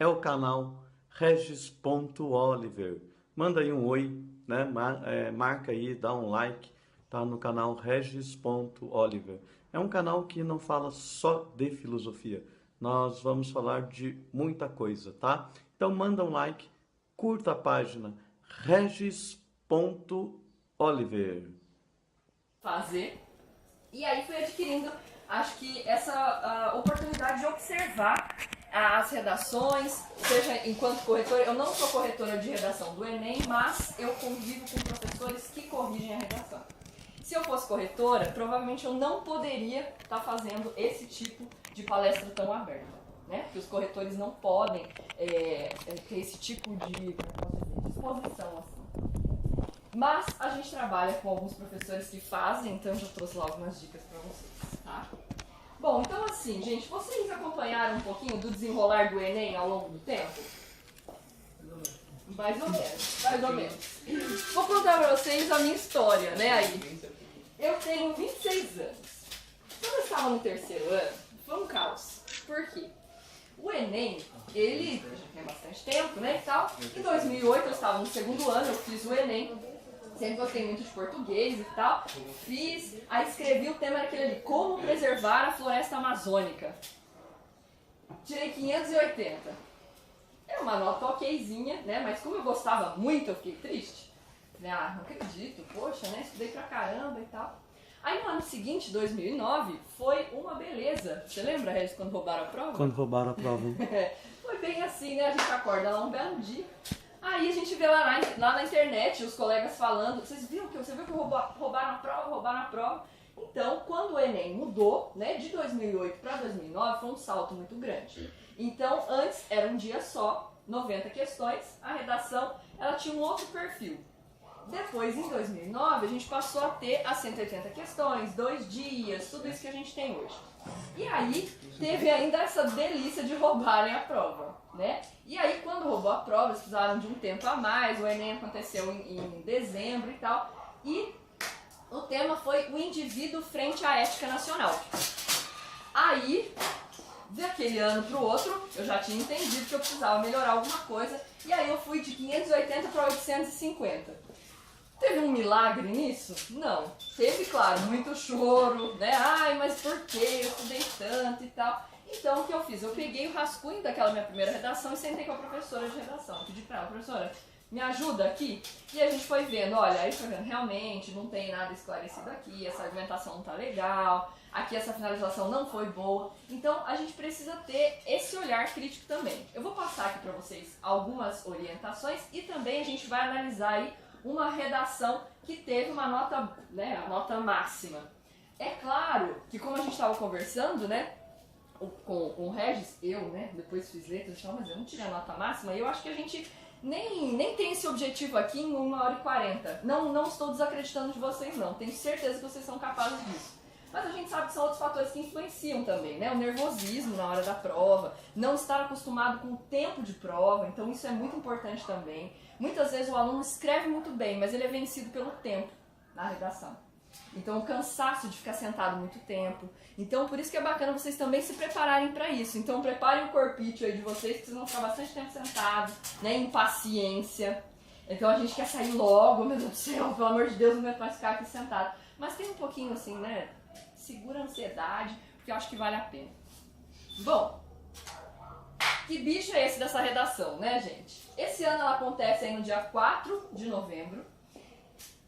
é o canal Regis.Oliver. Manda aí um oi, né? Marca aí, dá um like, tá no canal Regis.Oliver. É um canal que não fala só de filosofia. Nós vamos falar de muita coisa, tá? Então manda um like, curta a página Regis.Oliver. Fazer. E aí fui adquirindo, acho que essa oportunidade de observar as redações, seja enquanto corretora. Eu não sou corretora de redação do Enem, mas eu convivo com professores que corrigem a redação. Se eu fosse corretora, provavelmente eu não poderia estar fazendo esse tipo de palestra tão aberta, né? Porque os corretores não podem ter esse tipo de disposição assim. Mas a gente trabalha com alguns professores que fazem, então eu já trouxe lá algumas dicas para vocês, tá? Bom, então assim, gente, vocês acompanharam um pouquinho do desenrolar do Enem ao longo do tempo? Mais ou menos, mais ou menos. Vou contar para vocês a minha história, né, aí. Eu tenho 26 anos. Quando eu estava no terceiro ano, foi um caos. Por quê? O Enem, ele já tem bastante tempo, né, e tal. Em 2008 eu estava no segundo ano, eu fiz o Enem. Sempre gostei muito de português e tal. Fiz, aí escrevi o tema daquele ali, como preservar a floresta amazônica. Tirei 580. É uma nota okzinha, né, mas como eu gostava muito, eu fiquei triste. Falei, não acredito, poxa, né, estudei pra caramba e tal. Aí no ano seguinte, 2009, foi uma beleza. Você lembra, Regis, quando roubaram a prova? Quando roubaram a prova. Foi bem assim, né? A gente acorda lá um belo dia. Aí a gente vê lá na internet os colegas falando, você viu que roubaram a prova? Então, quando o Enem mudou, né, de 2008 para 2009, foi um salto muito grande. Então, antes era um dia só, 90 questões, a redação ela tinha um outro perfil. Depois, em 2009, a gente passou a ter as 180 questões, 2 dias, tudo isso que a gente tem hoje. E aí, teve ainda essa delícia de roubarem a prova, né? E aí, quando roubou a prova, eles precisaram de um tempo a mais, o Enem aconteceu em dezembro e tal, e o tema foi o indivíduo frente à ética nacional. Aí, de aquele ano para o outro, eu já tinha entendido que eu precisava melhorar alguma coisa, e aí eu fui de 580 para 850. Teve um milagre nisso? Não. Teve, claro, muito choro, né? Ai, mas por que eu estudei tanto e tal? Então, o que eu fiz? Eu peguei o rascunho daquela minha primeira redação e sentei com a professora de redação. Pedi pra ela, professora, me ajuda aqui? E a gente foi vendo, olha, aí foi vendo, realmente não tem nada esclarecido aqui, essa argumentação não tá legal, aqui essa finalização não foi boa. Então, a gente precisa ter esse olhar crítico também. Eu vou passar aqui pra vocês algumas orientações e também a gente vai analisar aí uma redação que teve uma nota, né, a nota máxima. É claro que como a gente estava conversando, né, com o Regis, eu, né, depois fiz letras e tal, mas eu não tirei a nota máxima, e eu acho que a gente nem tem esse objetivo aqui em 1h40. Não estou desacreditando de vocês não, tenho certeza que vocês são capazes disso. Mas a gente sabe que são outros fatores que influenciam também, né? O nervosismo na hora da prova, não estar acostumado com o tempo de prova, então isso é muito importante também. Muitas vezes o aluno escreve muito bem, mas ele é vencido pelo tempo na redação. Então o cansaço de ficar sentado muito tempo. Então por isso que é bacana vocês também se prepararem para isso. Então preparem o corpício aí de vocês, que vocês vão ficar bastante tempo sentados, né? Impaciência. Então a gente quer sair logo, meu Deus do céu, pelo amor de Deus, não vai mais ficar aqui sentado. Mas tem um pouquinho assim, né? Segura a ansiedade, porque eu acho que vale a pena. Bom, que bicho é esse dessa redação, né, gente? Esse ano ela acontece aí no dia 4 de novembro.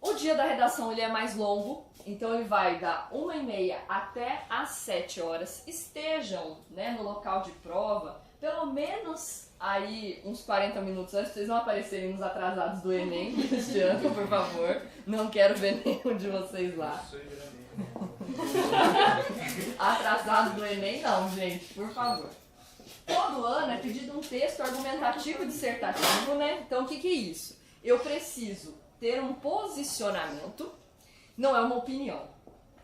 O dia da redação ele é mais longo, então ele vai da 1h30 até às 7 horas. Estejam, né, no local de prova, pelo menos aí uns 40 minutos antes, vocês não aparecerem nos atrasados do Enem deste ano, por favor. Não quero ver nenhum de vocês lá. Atrasado do Enem não, gente, por favor. Todo ano é pedido um texto argumentativo e dissertativo, né? Então o que é isso? Eu preciso ter um posicionamento, não é uma opinião.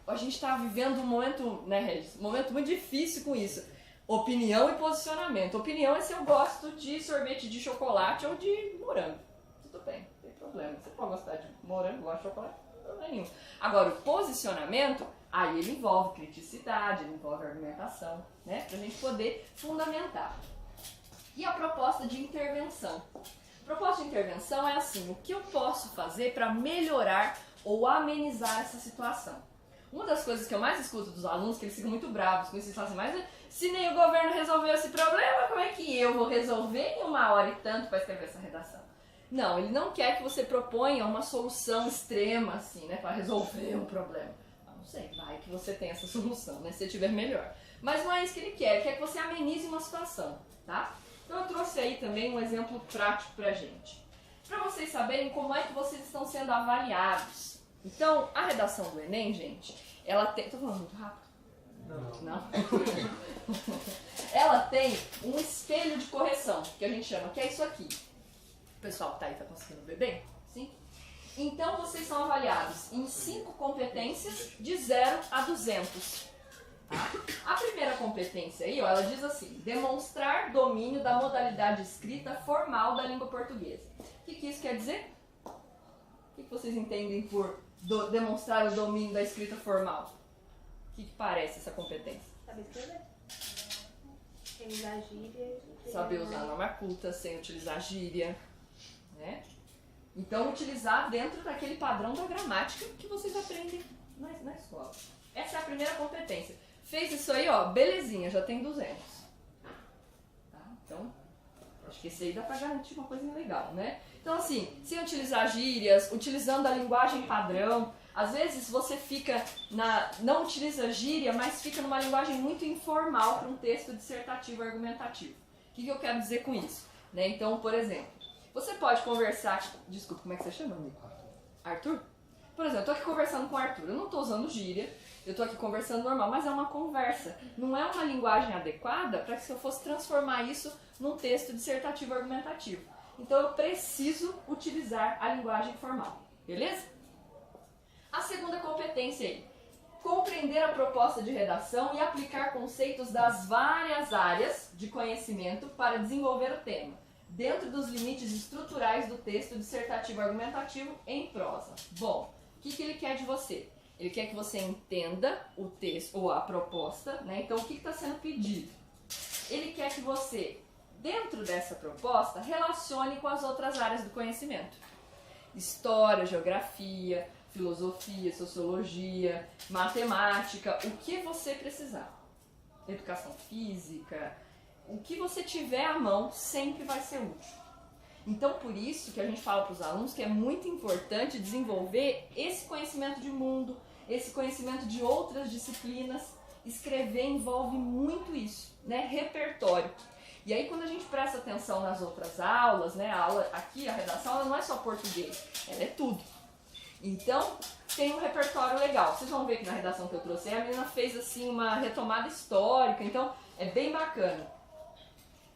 A gente está vivendo um momento, né, Regis? Um momento muito difícil com isso. Opinião e posicionamento. Opinião é se eu gosto de sorvete de chocolate ou de morango. Tudo bem, não tem problema. Você pode gostar de morango, gosta de chocolate, não tem problema nenhum. Agora, o posicionamento, aí ele envolve criticidade, ele envolve argumentação, né? Pra gente poder fundamentar. E a proposta de intervenção? A proposta de intervenção é assim, o que eu posso fazer para melhorar ou amenizar essa situação? Uma das coisas que eu mais escuto dos alunos, que eles ficam muito bravos com isso, eles falam assim, mas se nem o governo resolveu esse problema, como é que eu vou resolver em 1 hora e tanto para escrever essa redação? Não, ele não quer que você proponha uma solução extrema, assim, né, para resolver um problema. Não sei, vai que você tem essa solução, né, se tiver melhor. Mas não é isso que ele quer que você amenize uma situação, tá? Então eu trouxe aí também um exemplo prático pra gente. Para vocês saberem como é que vocês estão sendo avaliados. Então, a redação do Enem, gente, ela tem... Tô falando muito rápido? Não? Ela tem um espelho de correção, que a gente chama, que é isso aqui. O pessoal que tá aí tá conseguindo ver bem? Sim? Então, vocês são avaliados em 5 competências de 0 a 200. Tá? A primeira competência aí, ó, ela diz assim, demonstrar domínio da modalidade escrita formal da língua portuguesa. O que isso quer dizer? O que vocês entendem por demonstrar o domínio da escrita formal? O que parece essa competência? Saber escrever. Sem usar gíria. Saber usar norma culta, sem utilizar gíria, né? Então, utilizar dentro daquele padrão da gramática que vocês aprendem na escola. Essa é a primeira competência. Fez isso aí, ó, belezinha, já tem 200. Tá? Então, acho que esse aí dá pra garantir uma coisa legal, né? Então, assim, sem utilizar gírias, utilizando a linguagem padrão. Às vezes você fica não utiliza gíria, mas fica numa linguagem muito informal para um texto dissertativo argumentativo. O que eu quero dizer com isso? Né? Então, por exemplo, você pode conversar... Desculpa, como é que você chama, amigo? Arthur? Por exemplo, eu tô aqui conversando com o Arthur, eu não tô usando gíria, eu tô aqui conversando normal, mas é uma conversa. Não é uma linguagem adequada para que se eu fosse transformar isso num texto dissertativo argumentativo. Então eu preciso utilizar a linguagem formal, beleza? A segunda competência aí, compreender a proposta de redação e aplicar conceitos das várias áreas de conhecimento para desenvolver o tema, dentro dos limites estruturais do texto dissertativo argumentativo em prosa. Bom, o que ele quer de você? Ele quer que você entenda o texto ou a proposta, né? Então o que está sendo pedido? Ele quer que você, dentro dessa proposta, relacione com as outras áreas do conhecimento. História, geografia, filosofia, sociologia, matemática, o que você precisar. Educação física, o que você tiver à mão sempre vai ser útil. Então, por isso que a gente fala para os alunos que é muito importante desenvolver esse conhecimento de mundo, esse conhecimento de outras disciplinas. Escrever envolve muito isso, né? Repertório. E aí, quando a gente presta atenção nas outras aulas, né? A aula aqui, a redação, ela não é só português, ela é tudo. Então, tem um repertório legal. Vocês vão ver que na redação que eu trouxe, a menina fez assim uma retomada histórica, então é bem bacana.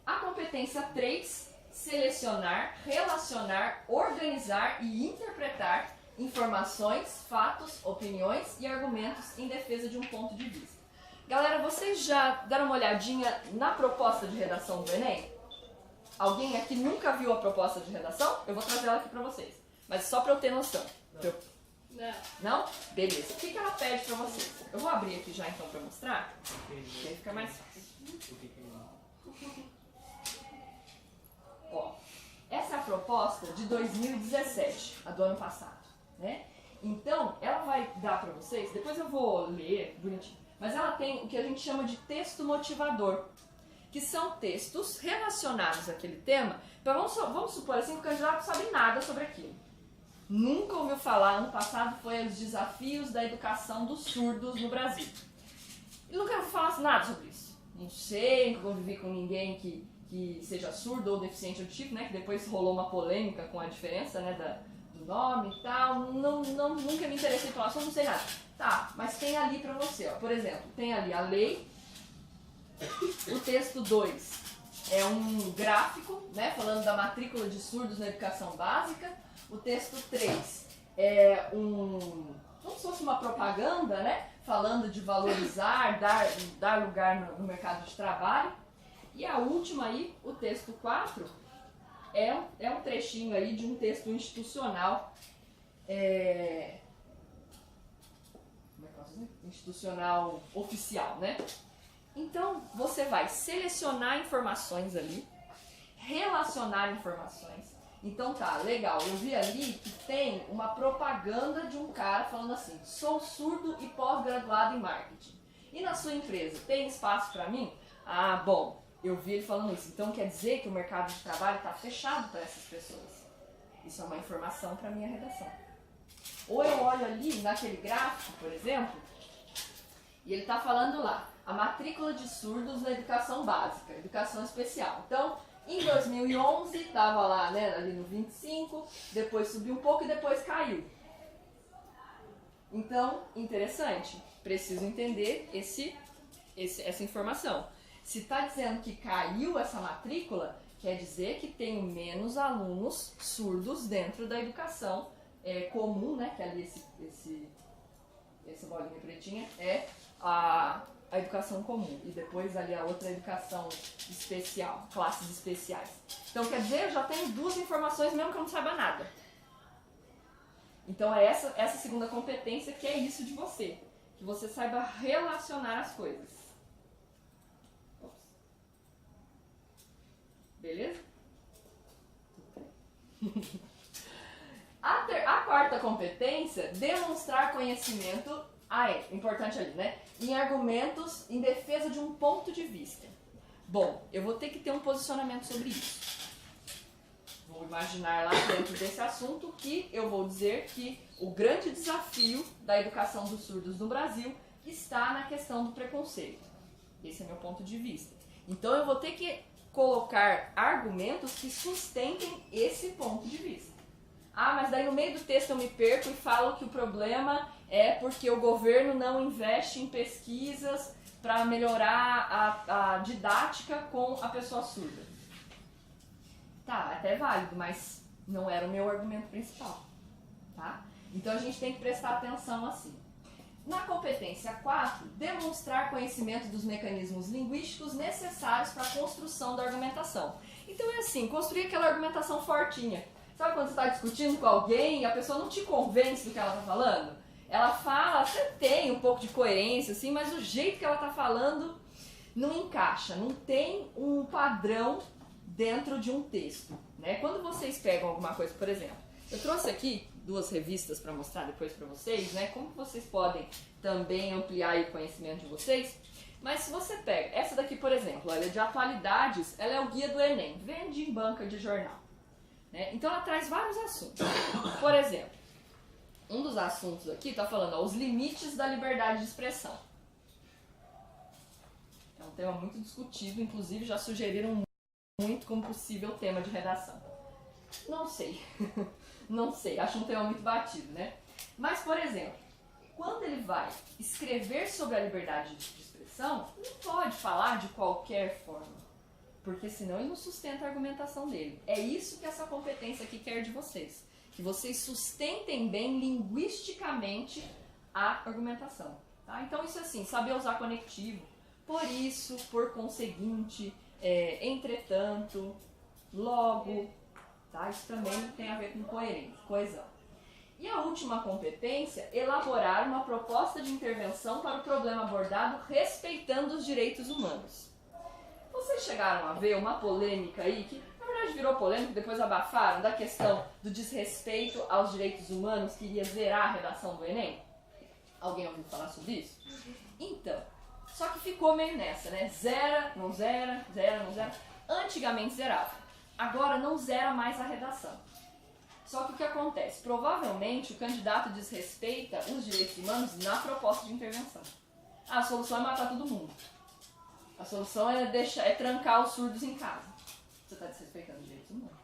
A competência 3, selecionar, relacionar, organizar e interpretar informações, fatos, opiniões e argumentos em defesa de um ponto de vista. Galera, vocês já deram uma olhadinha na proposta de redação do Enem? Alguém aqui nunca viu a proposta de redação? Eu vou trazer ela aqui pra vocês, mas só pra eu ter noção. Não. Não? Beleza. O que ela pede pra vocês? Eu vou abrir aqui já então pra mostrar, que aí fica mais fácil. Ó, essa é a proposta de 2017, a do ano passado, né? Então, ela vai dar pra vocês, depois eu vou ler bonitinho, mas ela tem o que a gente chama de texto motivador, que são textos relacionados àquele tema. Então, vamos supor assim que o candidato não sabe nada sobre aquilo. Nunca ouviu falar, ano passado foi os desafios da educação dos surdos no Brasil. Ele nunca ouviu falar nada sobre isso. Não sei, nunca convivi com ninguém que seja surdo ou deficiente auditivo, né? Que depois rolou uma polêmica com a diferença, né, do nome e tal. Nunca me interessei pelo assunto, não sei nada. Tá, mas tem ali pra você, ó. Por exemplo, tem ali a lei. O texto 2 é um gráfico, né? Falando da matrícula de surdos na educação básica. O texto 3 é como se fosse uma propaganda, né? Falando de valorizar, dar lugar no mercado de trabalho. E a última aí, o texto 4, é um trechinho aí de um texto institucional, como é que posso dizer? Institucional oficial, né? Então, você vai selecionar informações ali, relacionar informações. Então tá, legal, eu vi ali que tem uma propaganda de um cara falando assim, sou surdo e pós-graduado em marketing. E na sua empresa, tem espaço para mim? Ah, bom, eu vi ele falando isso, então quer dizer que o mercado de trabalho está fechado para essas pessoas. Isso é uma informação para minha redação. Ou eu olho ali naquele gráfico, por exemplo, e ele está falando lá, a matrícula de surdos na educação básica, educação especial. Então, em 2011, estava lá, né, ali no 25, depois subiu um pouco e depois caiu. Então, interessante, preciso entender essa informação. Se está dizendo que caiu essa matrícula, quer dizer que tem menos alunos surdos dentro da educação comum, né, que ali essa bolinha pretinha é a educação comum. E depois ali a outra educação especial, classes especiais. Então quer dizer, eu já tenho duas informações mesmo que eu não saiba nada. Então é essa segunda competência que é isso de você. Que você saiba relacionar as coisas. Ops. Beleza? A quarta competência, demonstrar conhecimento, é importante ali, né? Em argumentos em defesa de um ponto de vista. Bom, eu vou ter que ter um posicionamento sobre isso. Vou imaginar lá dentro desse assunto que eu vou dizer que o grande desafio da educação dos surdos no Brasil está na questão do preconceito. Esse é meu ponto de vista. Então eu vou ter que colocar argumentos que sustentem esse ponto de vista. Ah, mas daí no meio do texto eu me perco e falo que o problema é porque o governo não investe em pesquisas para melhorar a didática com a pessoa surda. Tá, até é válido, mas não era o meu argumento principal. Tá? Então a gente tem que prestar atenção assim. Na competência 4, demonstrar conhecimento dos mecanismos linguísticos necessários para a construção da argumentação. Então é assim, construir aquela argumentação fortinha. Sabe quando você está discutindo com alguém e a pessoa não te convence do que ela está falando? Ela fala, você tem um pouco de coerência, assim, mas o jeito que ela está falando não encaixa, não tem um padrão dentro de um texto. Né? Quando vocês pegam alguma coisa, por exemplo, eu trouxe aqui 2 revistas para mostrar depois para vocês, né? Como vocês podem também ampliar o conhecimento de vocês. Mas se você pega, essa daqui, por exemplo, olha, de atualidades, ela é o guia do Enem, vende em banca de jornal. Né? Então ela traz vários assuntos. Por exemplo, um dos assuntos aqui está falando os limites da liberdade de expressão. É um tema muito discutido, inclusive já sugeriram muito como possível tema de redação. Não sei, não sei, acho um tema muito batido, né? Mas, por exemplo, quando ele vai escrever sobre a liberdade de expressão, não pode falar de qualquer forma. Porque senão ele não sustenta a argumentação dele. É isso que essa competência aqui quer de vocês. Que vocês sustentem bem linguisticamente a argumentação. Tá? Então isso é assim, saber usar conectivo. Por isso, por conseguinte, entretanto, logo. Tá? Isso também tem a ver com coesão. E a última competência, elaborar uma proposta de intervenção para o problema abordado respeitando os direitos humanos. Vocês chegaram a ver uma polêmica aí, que na verdade virou polêmica, depois abafaram, da questão do desrespeito aos direitos humanos que iria zerar a redação do Enem? Alguém ouviu falar sobre isso? Então, só que ficou meio nessa, né? Zera, não zera, zera, não zera. Antigamente zerava. Agora não zera mais a redação. Só que o que acontece? Provavelmente o candidato desrespeita os direitos humanos na proposta de intervenção. A solução é matar todo mundo. A solução é trancar os surdos em casa. Você está desrespeitando os direitos humanos.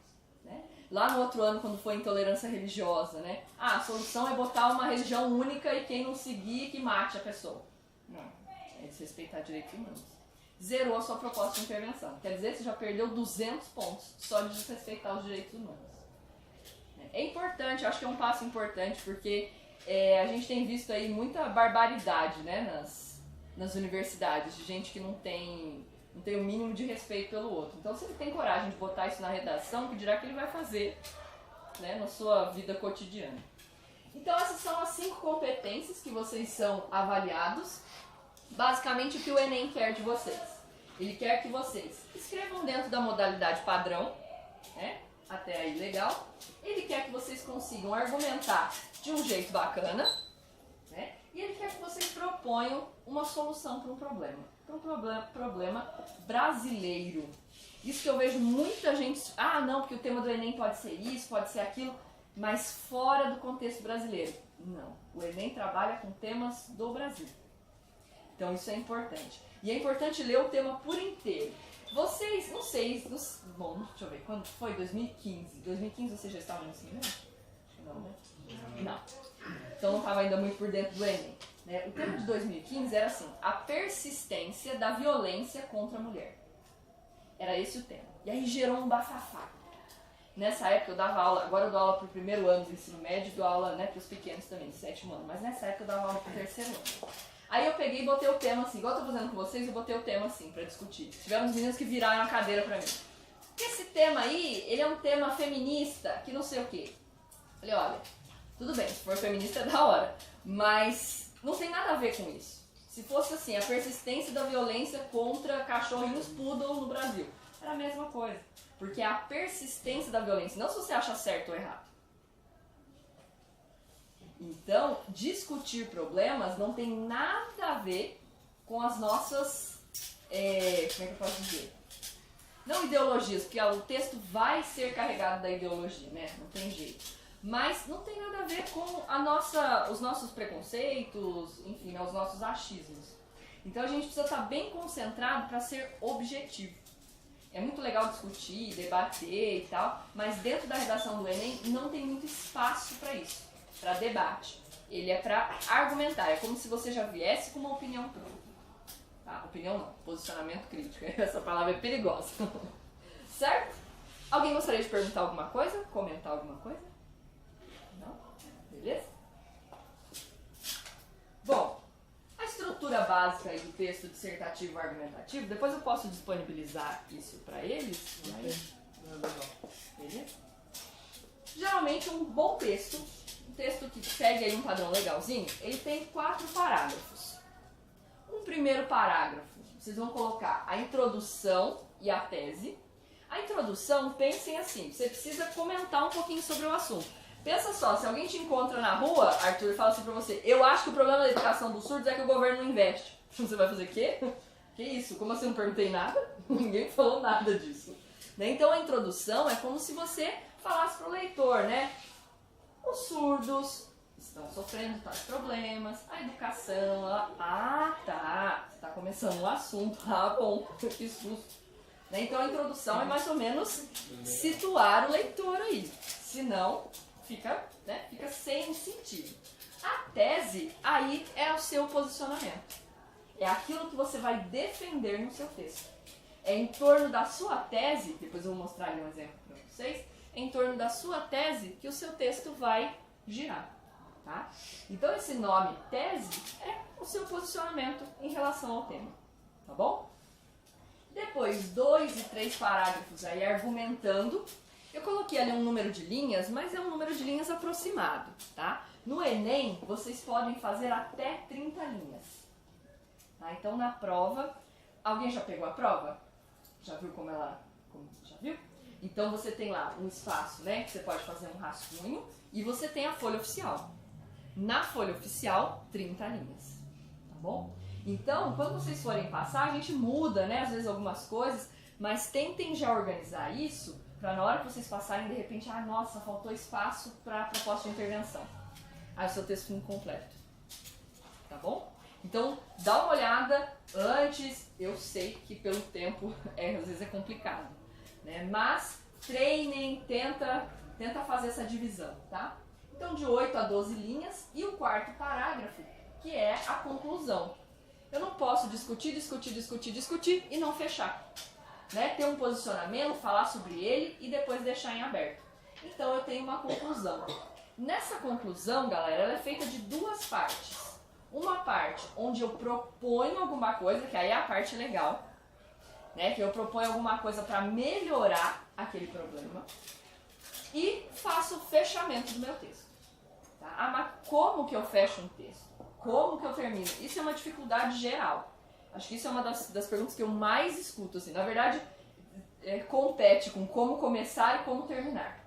Né? Lá no outro ano, quando foi intolerância religiosa, né? A solução é botar uma religião única e quem não seguir, que mate a pessoa. Não, é desrespeitar direitos humanos. Zerou a sua proposta de intervenção. Quer dizer, você já perdeu 200 pontos só de desrespeitar os direitos humanos. É importante, acho que é um passo importante, porque a gente tem visto aí muita barbaridade, né, nas universidades, de gente que não tem o mínimo de respeito pelo outro. Então, se ele tem coragem de botar isso na redação, que dirá que ele vai fazer, né, na sua vida cotidiana. Então, essas são as 5 competências que vocês são avaliados. Basicamente, o que o Enem quer de vocês. Ele quer que vocês escrevam dentro da modalidade padrão, né? Até aí legal. Ele quer que vocês consigam argumentar de um jeito bacana, né? E ele quer que vocês proponham uma solução para um problema. Para um problema brasileiro. Isso que eu vejo muita gente... Ah, não, porque o tema do Enem pode ser isso, pode ser aquilo, mas fora do contexto brasileiro. Não. O Enem trabalha com temas do Brasil. Então isso é importante. E é importante ler o tema por inteiro. Vocês, não sei... Bom, deixa eu ver. Quando foi? 2015. 2015 vocês já estavam no ensino médio? Não, né? Não. Então não estava ainda muito por dentro do Enem. Né? O tema de 2015 era assim, a persistência da violência contra a mulher. Era esse o tema. E aí gerou um bafafá. Nessa época eu dava aula, agora eu dou aula para o primeiro ano do ensino médio, dou aula, né, para os pequenos também, 7º ano, mas nessa época eu dava aula para o 3º ano. Aí eu peguei e botei o tema assim, igual eu tô fazendo com vocês, eu botei o tema assim para discutir. Tivemos meninos que viraram a cadeira para mim. Esse tema aí, ele é um tema feminista, que não sei o quê. Falei, olha, tudo bem, se for feminista é da hora, mas não tem nada a ver com isso. Se fosse assim, a persistência da violência contra cachorrinhos poodle no Brasil, era a mesma coisa. Porque é a persistência da violência, não se você acha certo ou errado. Então, discutir problemas não tem nada a ver com as nossas, como é que eu posso dizer? Não ideologias, porque o texto vai ser carregado da ideologia, né? Não tem jeito. Mas não tem nada a ver com os nossos preconceitos, enfim, né, os nossos achismos. Então a gente precisa estar bem concentrado para ser objetivo. É muito legal discutir, debater e tal, mas dentro da redação do Enem não tem muito espaço para isso, para debate. Ele é para argumentar, é como se você já viesse com uma opinião pronta. Tá? Opinião não, posicionamento crítico. Essa palavra é perigosa. Certo? Alguém gostaria de perguntar alguma coisa? Comentar alguma coisa? Não? Beleza? Bom, a estrutura básica aí do texto dissertativo e argumentativo, depois eu posso disponibilizar isso para eles. Beleza? Geralmente um bom texto, um texto que segue aí um padrão legalzinho, ele tem 4 parágrafos. Um primeiro parágrafo, vocês vão colocar a introdução e a tese. A introdução, pensem assim, você precisa comentar um pouquinho sobre o assunto. Pensa só, se alguém te encontra na rua, Arthur, e fala assim pra você, eu acho que o problema da educação dos surdos é que o governo não investe. Você vai fazer o quê? Que isso? Como assim, não perguntei nada? Ninguém falou nada disso. Né? Então a introdução é como se você falasse pro leitor, né? Os surdos estão sofrendo tais problemas, a educação, tá, você tá começando um assunto, bom, que susto. Né? Então a introdução é mais ou menos situar o leitor aí, senão fica sem sentido. A tese aí é o seu posicionamento, é aquilo que você vai defender no seu texto. É em torno da sua tese, depois eu vou mostrar ali um exemplo para vocês, é em torno da sua tese que o seu texto vai girar. Tá? Então esse nome tese é o seu posicionamento em relação ao tema, tá bom? Depois 2 e 3 parágrafos aí argumentando. Eu coloquei ali um número de linhas, mas é um número de linhas aproximado, tá? No Enem vocês podem fazer até 30 linhas. Tá? Então na prova, alguém já pegou a prova? Já viu já viu? Então você tem lá um espaço, né, que você pode fazer um rascunho e você tem a folha oficial. Na folha oficial, 30 linhas, tá bom? Então, quando vocês forem passar, a gente muda, né, às vezes algumas coisas, mas tentem já organizar isso para na hora que vocês passarem, de repente, nossa, faltou espaço para proposta de intervenção. Aí o seu texto fica incompleto, tá bom? Então, dá uma olhada antes, eu sei que pelo tempo às vezes é complicado, né? Mas treinem, tenta fazer essa divisão, tá? Então, de 8 a 12 linhas e o 4º parágrafo, que é a conclusão. Eu não posso discutir e não fechar. Né? Ter um posicionamento, falar sobre ele e depois deixar em aberto. Então, eu tenho uma conclusão. Nessa conclusão, galera, ela é feita de 2 partes. Uma parte onde eu proponho alguma coisa, que aí é a parte legal, né? Que eu proponho alguma coisa para melhorar aquele problema. E faço o fechamento do meu texto. Tá? Mas como que eu fecho um texto? Como que eu termino? Isso é uma dificuldade geral. Acho que isso é uma das perguntas que eu mais escuto, assim. Na verdade, compete com como começar e como terminar.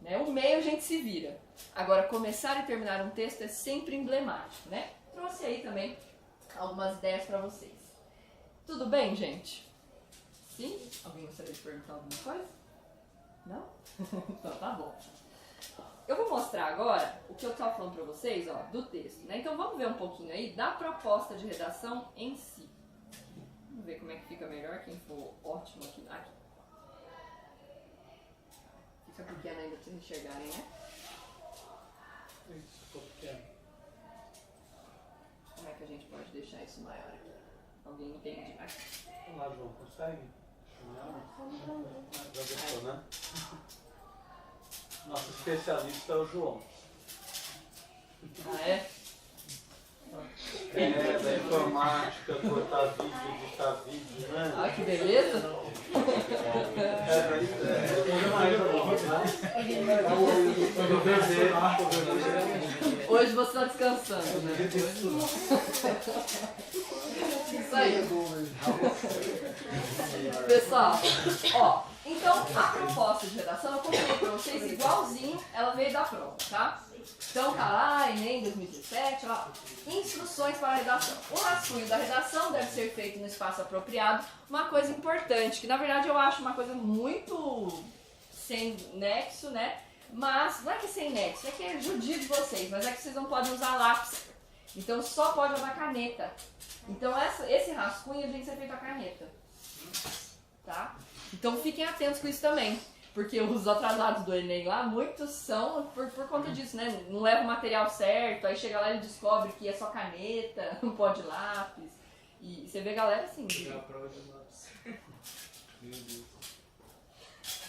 Né? O meio a gente se vira. Agora, começar e terminar um texto é sempre emblemático, né? Trouxe aí também algumas ideias para vocês. Tudo bem, gente? Sim? Alguém gostaria de perguntar alguma coisa? Não? Então tá bom. Eu vou mostrar agora o que eu estava falando para vocês, ó, do texto, né? Então vamos ver um pouquinho aí da proposta de redação em si. Vamos ver como é que fica melhor, quem for ótimo aqui. Fica pequeno ainda para vocês enxergarem, né? Isso, ficou pequeno. Como é que a gente pode deixar isso maior aqui? Alguém entende? Aqui. Vamos lá, João, consegue? Já gostou, né? Nosso especialista é o João. Ah, é? Da informática, cortar vídeo, editar vídeo, né? Ah, que beleza! Hoje você está descansando, né? Isso aí. Pessoal, ó, então a proposta de redação eu coloquei para vocês igualzinho, ela veio da prova, tá? Então tá lá, Enem 2017, lá, instruções para a redação. O rascunho da redação deve ser feito no espaço apropriado. Uma coisa importante, que na verdade eu acho uma coisa muito sem nexo, né? Mas não é que sem nexo, é que é judia de vocês, mas é que vocês não podem usar lápis. Então só pode usar caneta. Então esse rascunho tem que ser feito a caneta. Tá? Então fiquem atentos com isso também. Porque os atrasados do Enem lá, muitos são por conta disso, né? Não leva o material certo, aí chega lá e descobre que é só caneta, não pode lápis. E você vê galera assim. A prova de lápis. Meu Deus.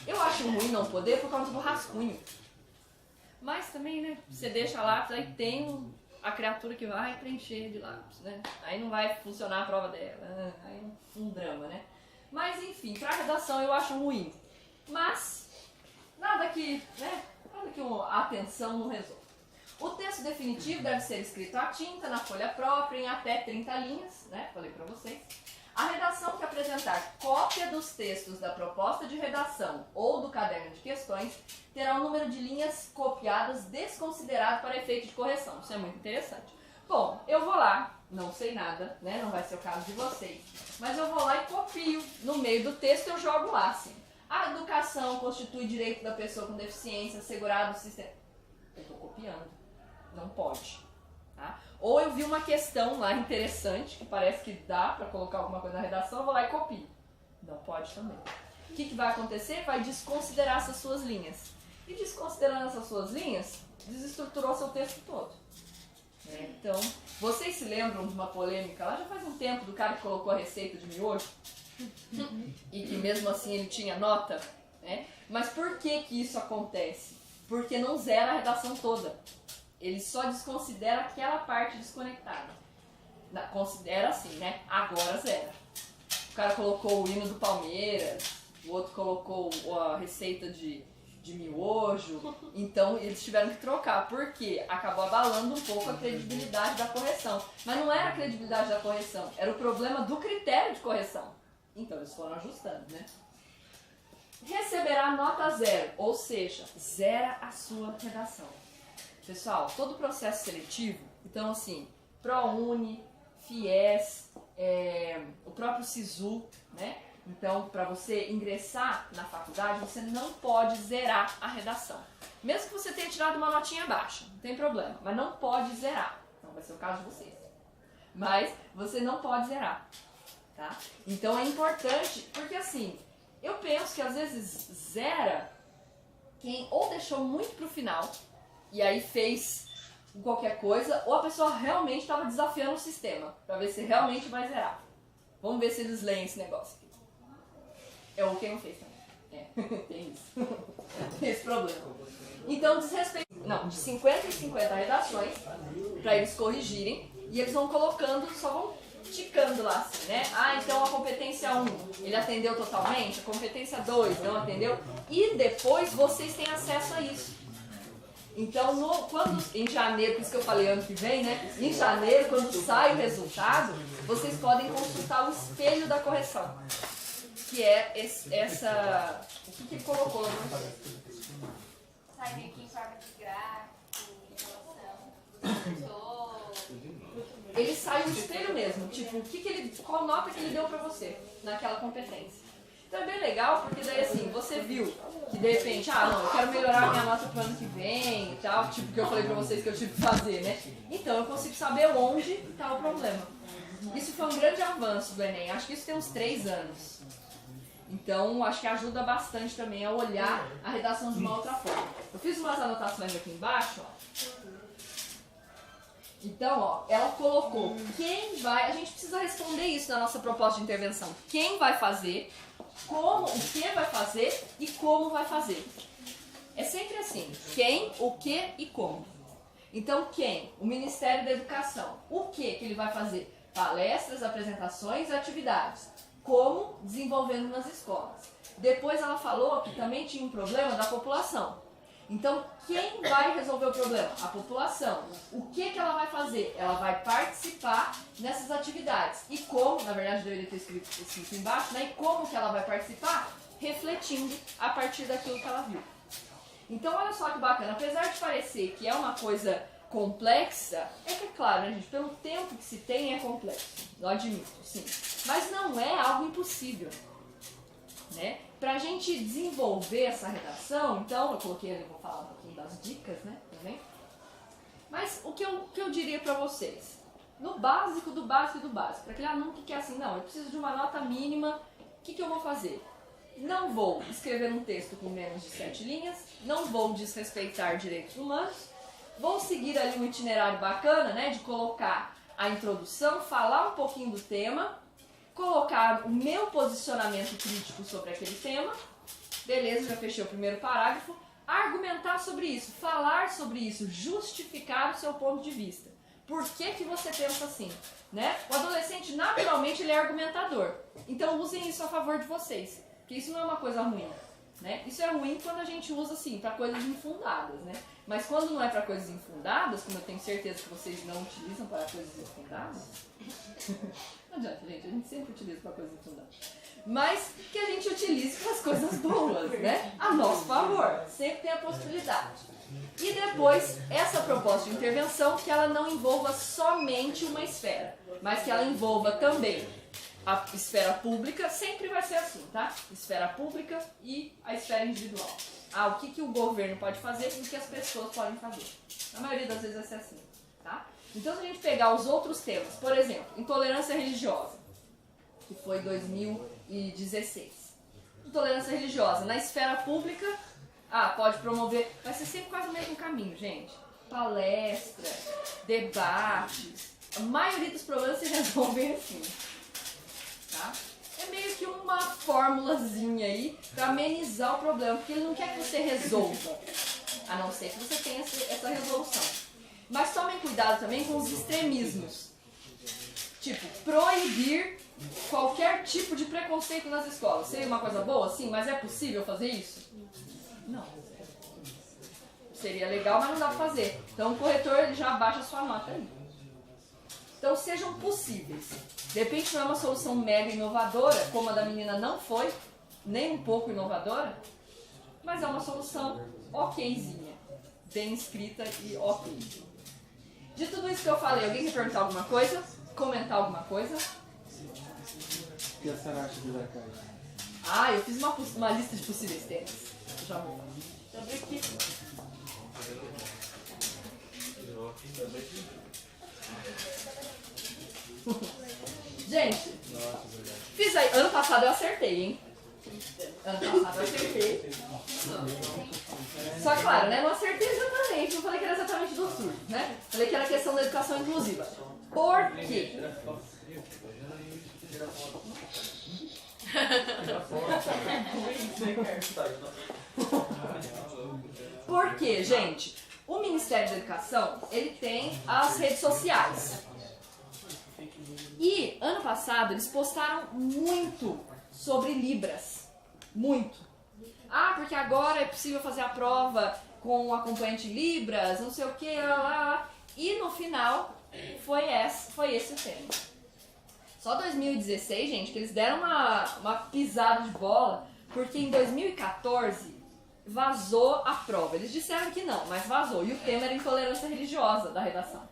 Eu acho ruim não poder por causa do rascunho. Mas também, né? Você deixa lápis, aí tem a criatura que vai preencher de lápis, né? Aí não vai funcionar a prova dela. Aí é um drama, né? Mas enfim, pra redação eu acho ruim. Mas nada que a atenção não resolva. O texto definitivo deve ser escrito à tinta, na folha própria, em até 30 linhas, né? Falei pra vocês. A redação que apresentar cópia dos textos da proposta de redação ou do caderno de questões terá um número de linhas copiadas desconsiderado para efeito de correção. Isso é muito interessante. Bom, eu vou lá, não sei nada, né? Não vai ser o caso de vocês, mas eu vou lá e copio. No meio do texto eu jogo lá, assim. A educação constitui direito da pessoa com deficiência assegurado no sistema. Eu estou copiando. Não pode. Tá? Ou eu vi uma questão lá interessante, que parece que dá para colocar alguma coisa na redação, eu vou lá e copio. Não pode também. O que vai acontecer? Vai desconsiderar essas suas linhas. E desconsiderando essas suas linhas, desestruturou seu texto todo. Então, vocês se lembram de uma polêmica lá já faz um tempo do cara que colocou a receita de miojo? E que mesmo assim ele tinha nota, né? Mas por que isso acontece? Porque não zera a redação toda. Ele só desconsidera aquela parte desconectada. Considera assim, né? Agora zera. O cara colocou o hino do Palmeiras, o outro colocou a receita de miojo, então eles tiveram que trocar, porque acabou abalando um pouco a credibilidade da correção. Mas não era a credibilidade da correção, era o problema do critério de correção. Então eles foram ajustando, né? Receberá nota 0, ou seja, zera a sua redação. Pessoal, todo o processo seletivo, então assim, ProUni, FIES, o próprio SISU, né? Então, para você ingressar na faculdade, você não pode zerar a redação. Mesmo que você tenha tirado uma notinha baixa, não tem problema, mas não pode zerar. Então, vai ser o caso de vocês. Mas você não pode zerar, tá? Então, é importante, porque assim, eu penso que às vezes zera quem ou deixou muito pro final, e aí fez qualquer coisa, ou a pessoa realmente estava desafiando o sistema, para ver se realmente vai zerar. Vamos ver se eles leem esse negócio aqui. Ou quem não fez também. Tem isso. Tem esse problema. Então, de 50 em 50 redações, para eles corrigirem, e eles vão colocando, só vão ticando lá assim, né? Ah, então a competência 1, ele atendeu totalmente, a competência 2 não atendeu, e depois vocês têm acesso a isso. Então, em janeiro, por isso que eu falei ano que vem, né? Em janeiro, quando sai o resultado, vocês podem consultar o espelho da correção. Que é o que ele colocou lá no Sai meio que em forma de gráfico, relação, ele sai um espelho mesmo, tipo, qual nota que ele deu pra você naquela competência. Então é bem legal, porque daí assim, você viu que de repente, não, eu quero melhorar a minha nota pro ano que vem e tal, tipo que eu falei pra vocês que eu tive que fazer, né? Então eu consigo saber onde tá o problema. Isso foi um grande avanço do Enem, acho que isso tem uns 3 anos. Então, acho que ajuda bastante também a olhar a redação de uma outra forma. Eu fiz umas anotações aqui embaixo, ó. Então, ó, ela colocou quem vai... A gente precisa responder isso na nossa proposta de intervenção. Quem vai fazer, o que vai fazer e como vai fazer. É sempre assim. Quem, o que e como. Então, quem? O Ministério da Educação. O que ele vai fazer? Palestras, apresentações, atividades. Como? Desenvolvendo nas escolas. Depois ela falou que também tinha um problema da população. Então, quem vai resolver o problema? A população. O que ela vai fazer? Ela vai participar nessas atividades. E como, na verdade, eu deveria ter escrito embaixo, né? E como que ela vai participar? Refletindo a partir daquilo que ela viu. Então, olha só que bacana. Apesar de parecer que é uma coisa complexa, é que é claro, né, gente? Pelo tempo que se tem, é complexo. Eu admito, sim. Mas não é algo impossível, né? Pra gente desenvolver essa redação, então, eu coloquei ali, vou falar um pouquinho das dicas, né, também. Mas o que eu diria pra vocês? No básico do básico do básico, pra aquele aluno que quer assim, não, eu preciso de uma nota mínima, o que eu vou fazer? Não vou escrever um texto com menos de 7 linhas, não vou desrespeitar direitos humanos, vou seguir ali um itinerário bacana, né, de colocar a introdução, falar um pouquinho do tema, colocar o meu posicionamento crítico sobre aquele tema, beleza, já fechei o primeiro parágrafo, argumentar sobre isso, falar sobre isso, justificar o seu ponto de vista. Por que você pensa assim? Né? O adolescente, naturalmente, ele é argumentador. Então, usem isso a favor de vocês, porque isso não é uma coisa ruim. Né? Isso é ruim quando a gente usa assim, para coisas infundadas. Né? Mas quando não é para coisas infundadas, como eu tenho certeza que vocês não utilizam para coisas infundadas... Não adianta, gente, a gente sempre utiliza para coisas infundadas. Mas que a gente utilize para as coisas boas, né? A nosso favor. Sempre tem a possibilidade. E depois, essa proposta de intervenção, que ela não envolva somente uma esfera, mas que ela envolva também a esfera pública, sempre vai ser assim, tá? Esfera pública e a esfera individual. O que o governo pode fazer e o que as pessoas podem fazer. A maioria das vezes vai ser assim, tá? Então, se a gente pegar os outros temas, por exemplo, intolerância religiosa, que foi 2016. Intolerância religiosa na esfera pública, pode promover, vai ser sempre quase o mesmo caminho, gente. Palestra, debates, a maioria dos problemas se resolvem assim. Tá? É meio que uma formulazinha aí para amenizar o problema, porque ele não quer que você resolva, a não ser que você tenha essa resolução. Mas tomem cuidado também com os extremismos. Tipo, proibir qualquer tipo de preconceito nas escolas. Seria uma coisa boa? Sim, mas é possível fazer isso? Não. Seria legal, mas não dá pra fazer. Então o corretor ele já abaixa a sua nota aí. Então sejam possíveis. De repente não é uma solução mega inovadora, como a da menina não foi, nem um pouco inovadora, mas é uma solução okzinha, bem escrita e ok. De tudo isso que eu falei, alguém quer perguntar alguma coisa? Comentar alguma coisa? O que a senhora acha de Zacarias? Eu fiz uma lista de possíveis temas. Já vou falar. Sobre o que? Gente, fiz aí. Ano passado eu acertei, hein? Ano passado eu acertei. Só que, claro, né? Não acertei exatamente. Não falei que era exatamente do surdo, né? Falei que era questão da educação inclusiva. Por quê? Porque, gente, o Ministério da Educação, ele tem as redes sociais. E, ano passado, eles postaram muito sobre Libras. Muito. Porque agora é possível fazer a prova com o acompanhante Libras, não sei o que, lá. E no final foi esse o tema. Só 2016, gente, que eles deram uma pisada de bola, porque em 2014 vazou a prova. Eles disseram que não, mas vazou. E o tema era intolerância religiosa da redação.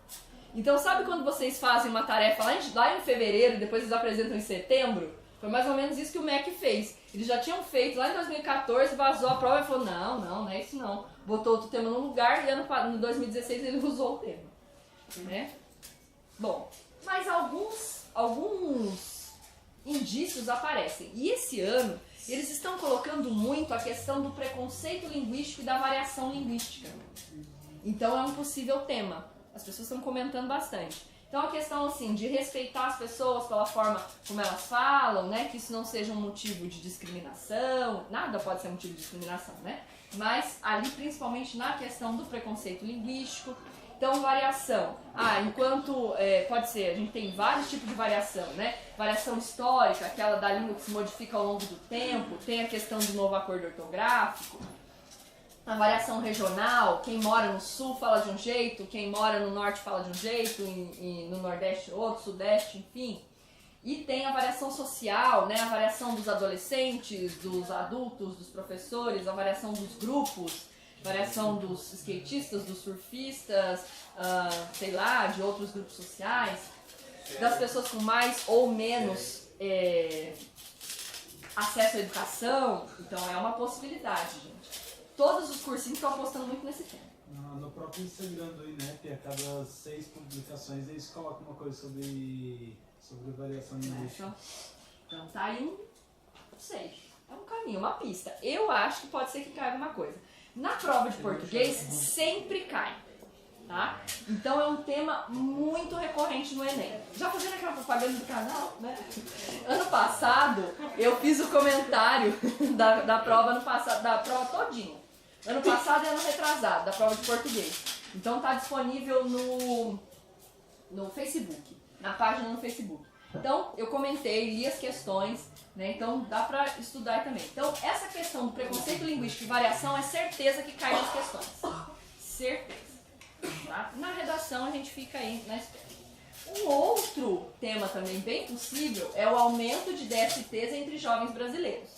Então, sabe quando vocês fazem uma tarefa lá em fevereiro e depois eles apresentam em setembro? Foi mais ou menos isso que o MEC fez. Eles já tinham feito lá em 2014, vazou a prova e falou, não é isso não. Botou outro tema no lugar e no 2016 ele usou o tema. Né? Bom, mas alguns indícios aparecem. E esse ano, eles estão colocando muito a questão do preconceito linguístico e da variação linguística. Então é um possível tema. As pessoas estão comentando bastante. Então a questão assim, de respeitar as pessoas pela forma como elas falam, né? Que isso não seja um motivo de discriminação. Nada pode ser motivo de discriminação, né? Mas ali principalmente na questão do preconceito linguístico. Então, variação. Pode ser, a gente tem vários tipos de variação, né? Variação histórica, aquela da língua que se modifica ao longo do tempo, tem a questão do novo acordo ortográfico. A variação regional, quem mora no sul fala de um jeito, quem mora no norte fala de um jeito, e no nordeste outro, sudeste, enfim. E tem a variação social, né? A variação dos adolescentes, dos adultos, dos professores, a variação dos grupos, variação dos skatistas, dos surfistas, de outros grupos sociais, das pessoas com mais ou menos acesso à educação. Então é uma possibilidade, gente. Todos os cursinhos estão apostando muito nesse tema. No próprio Instagram do INEP, a cada 6 publicações, eles colocam uma coisa sobre variação linguística. Então tá aí não sei, é um caminho, uma pista. Eu acho que pode ser que caia alguma coisa. Na prova de português, sempre cai, tá? Então é um tema muito recorrente no Enem. Já fazendo aquela propaganda do canal, né? Ano passado, eu fiz o comentário da prova da prova todinha. Ano passado e ano retrasado, da prova de português. Então tá disponível no Facebook, na página no Facebook. Então, eu comentei, li as questões, né? Então dá pra estudar também. Então, essa questão do preconceito linguístico e variação é certeza que cai nas questões. Certeza. Tá? Na redação a gente fica aí na espera. Um outro tema também bem possível é o aumento de DSTs entre jovens brasileiros.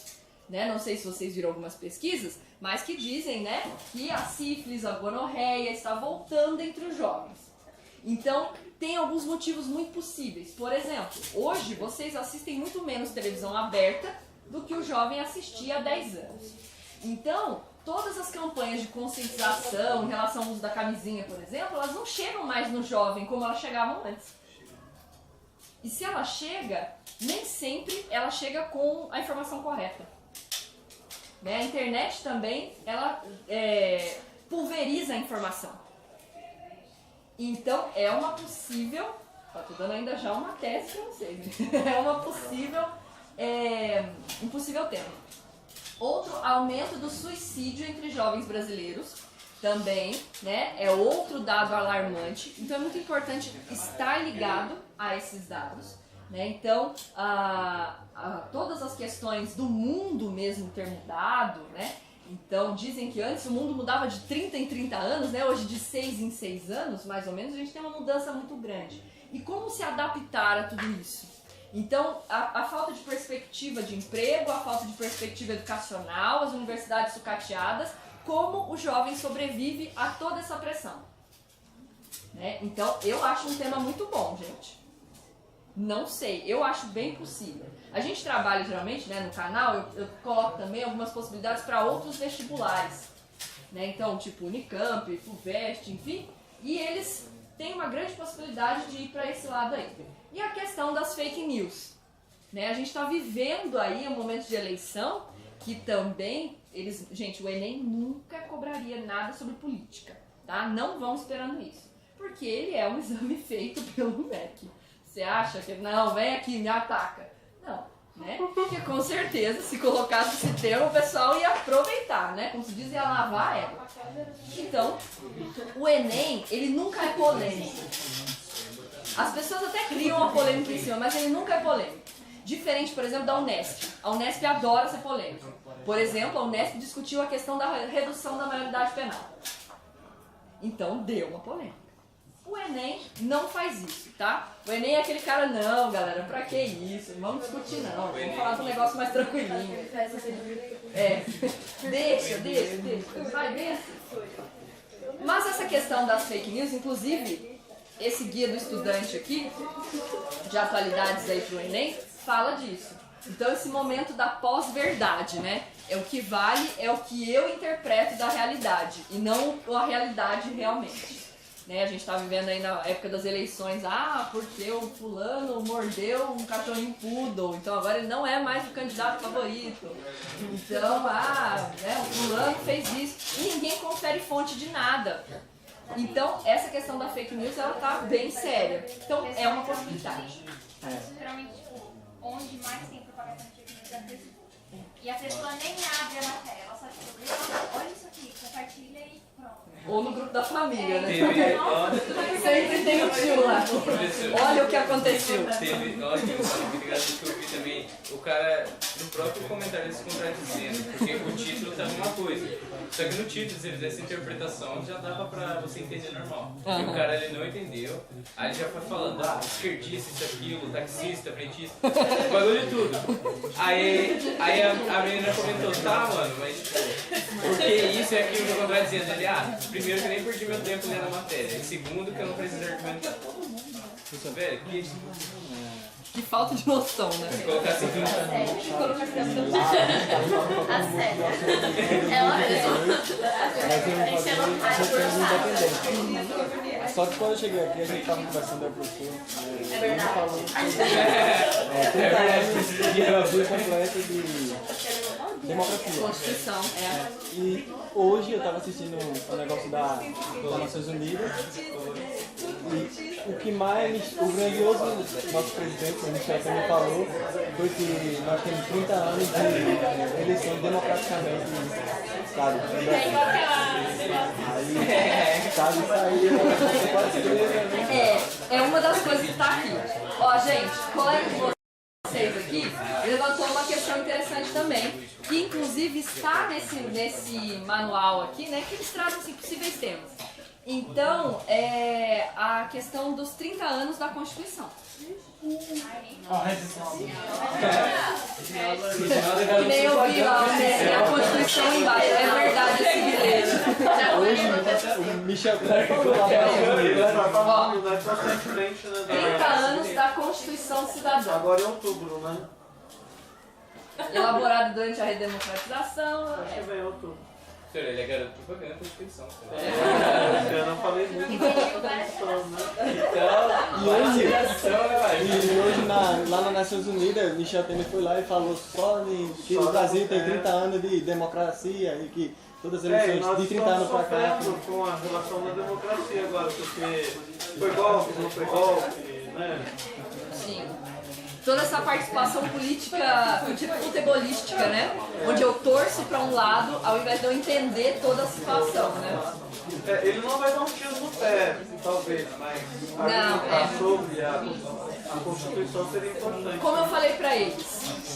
Né? Não sei se vocês viram algumas pesquisas, mas que dizem, né, que a sífilis, a gonorreia está voltando entre os jovens. Então, tem alguns motivos muito possíveis. Por exemplo, hoje vocês assistem muito menos televisão aberta do que o jovem assistia há 10 anos. Então, todas as campanhas de conscientização em relação ao uso da camisinha, por exemplo, elas não chegam mais no jovem como elas chegavam antes. E se ela chega, nem sempre ela chega com a informação correta. Né? A internet também, ela pulveriza a informação. Então, é uma possível... Tô dando ainda já uma tese pra vocês. É um possível tema. Outro, aumento do suicídio entre jovens brasileiros. Também, né? É outro dado alarmante. Então, é muito importante estar ligado a esses dados. Né? Então, todas as questões do mundo mesmo ter mudado, né? Então, dizem que antes o mundo mudava de 30 em 30 anos, né? Hoje de 6 em 6 anos, mais ou menos, a gente tem uma mudança muito grande. E como se adaptar a tudo isso? Então, a falta de perspectiva de emprego, a falta de perspectiva educacional, as universidades sucateadas, como o jovem sobrevive a toda essa pressão. Né? Então, eu acho um tema muito bom, gente. Não sei, eu acho bem possível. A gente trabalha geralmente, né, no canal, eu coloco também algumas possibilidades para outros vestibulares. Né? Então, tipo Unicamp, FUVEST, enfim. E eles têm uma grande possibilidade de ir para esse lado aí. E a questão das fake news. Né? A gente está vivendo aí um momento de eleição que também, gente, o Enem nunca cobraria nada sobre política. Tá? Não vão esperando isso. Porque ele é um exame feito pelo MEC. Você acha que, não, vem aqui, me ataca. Não, né? Porque com certeza, se colocasse esse termo, o pessoal ia aproveitar, né? Como se diz, ia lavar a égua. Então, o Enem, ele nunca é polêmico. As pessoas até criam uma polêmica em cima, mas ele nunca é polêmico. Diferente, por exemplo, da Unesp. A Unesp adora ser polêmica. Por exemplo, a Unesp discutiu a questão da redução da maioridade penal. Então deu uma polêmica. O Enem não faz isso, tá? O Enem é aquele cara, não, galera, pra que isso? Não vamos discutir não, vamos falar de um negócio mais tranquilinho. Deixa, vai bem assim. Mas essa questão das fake news, inclusive, esse guia do estudante aqui, de atualidades aí pro Enem, fala disso. Então esse momento da pós-verdade, né? É o que vale, é o que eu interpreto da realidade, e não a realidade realmente. Né, a gente está vivendo aí na época das eleições, porque o fulano mordeu um cachorrinho poodle, então agora ele não é mais o candidato favorito. Então, o fulano fez isso. E ninguém confere fonte de nada. Então, essa questão da fake news, ela tá bem séria. Então, é uma possibilidade. Geralmente, tipo, onde mais tem propagação de fake news é no Facebook. E a pessoa nem abre a matéria, ela só tipo, olha isso aqui, compartilha e pronto. Ou no grupo da família, né? Sempre tem o tio lá. Olha o que aconteceu. Teve muito engraçado que eu vi também, o cara no próprio comentário se contradizendo, porque o título tava uma coisa. Só que no título, se ele fizesse interpretação, já dava pra você entender normal. E o cara ele não entendeu, aí ele já foi falando, esquerdista, isso, aquilo, taxista, frentista, bagulho de tudo. Aí a menina comentou, tá, mano, mas tipo, porque isso é aquilo que eu vou dizendo. Ele, primeiro que eu nem perdi meu tempo lendo a matéria, e segundo que eu não preciso argumentar. Velho, Que falta de noção, né? colocar assim, A sério. Ela mesma. Enchendo o raio. Só que quando eu cheguei aqui, a gente estava conversando com a professora. É verdade. Falou sobre 30 anos de Brasil completo de democracia. Constituição, E hoje eu estava assistindo o negócio das Nações Unidas. E o que mais, o grandioso nosso presidente, o Michel, também falou, foi que nós temos 30 anos de eleições democraticamente, sabe? Aí, sabe, isso aí pode ser. É uma das coisas que está aqui. Ó, gente, colega de vocês aqui levantou uma questão interessante também, que inclusive está nesse manual aqui, né, que eles trazem assim, possíveis temas. Então, é a questão dos 30 anos da Constituição. Que nem eu vi lá, né, a Constituição embaixo. É verdade esse bilhete. Hoje, o Michel falou lá Bastante frente, né? 30 anos da Constituição Cidadã. Agora é outubro, né? Elaborado durante a redemocratização. Acho que vem outubro. senhor, ele é garoto propaganda da Constituição. Eu não falei muito da Constituição, né? E hoje lá nas Nações Unidas, Michel Temer foi lá e falou que o Brasil tem 30 anos de democracia e que todas as eleições de 30 anos para cá. Com a relação da democracia agora, porque foi golpe, não foi golpe, né? Sim. Toda essa participação política, tipo futebolística, né? Onde eu torço para um lado, ao invés de eu entender toda a situação, né? Ele não vai dar um tiro no pé, talvez, mas argumentar sobre a Constituição seria importante. Como eu falei para eles,